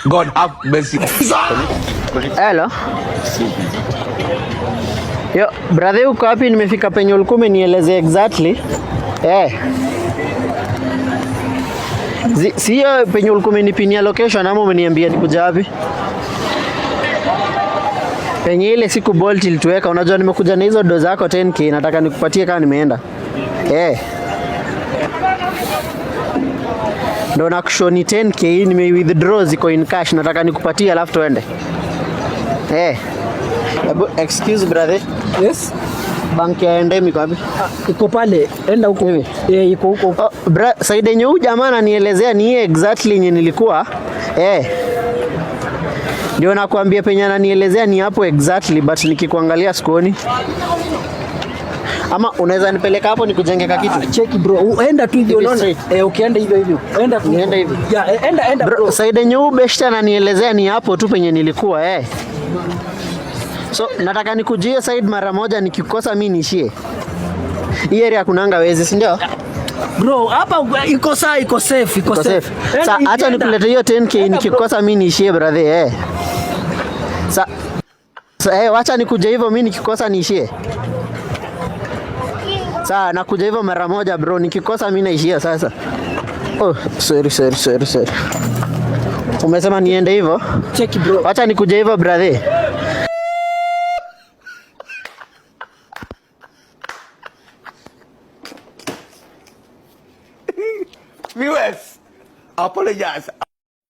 God have mercy. Hello. Yo, brother uko wapi? Nimefika penye ulikuwa umenielezea exactly. Sio penye ulikuwa umenipinia location ama umeniambia nikuja wapi? Penye ile siku Bolt ilituweka, unajua nimekuja na hizo do zako 10k, nataka nikupatie kama nimeenda. Ndo nakushoni 10k nime withdraw ziko in cash, nataka nikupatie alafu tuende. Excuse brother. Yes. Banki ya Endemi wapi? Iko pale, enda huko hivi. Iko huko. Saidi yenye huyu jamaa ananielezea ni exactly yenye nilikuwa. Ndio nakwambia penye ananielezea ni hapo exactly, but nikikuangalia sikuoni. Ama unaweza nipeleka hapo nikujengeka kitu? Check bro. Enda tu hivyo unaona. Ukienda hivyo hivyo. Enda tu. Nienda hivyo. Yeah, enda bro. Saidi yenye huyu beshta ananielezea ni hapo tu penye nilikuwa. So nataka nikujie side mara moja, nikikosa mimi niishie. Hii area kunanga wezi, si ndio? Bro, hapa iko sawa, iko safe. Sasa acha nikulete hiyo 10k, nikikosa mimi niishie brother. Sasa wacha nikuje hivyo, mimi nikikosa niishie. Sasa nakuja hivyo mara moja bro, nikikosa mimi naishia sasa. Oh, sorry. Umesema niende hivyo? Check bro. Wacha nikuje hivyo brother. Viewers, apologize.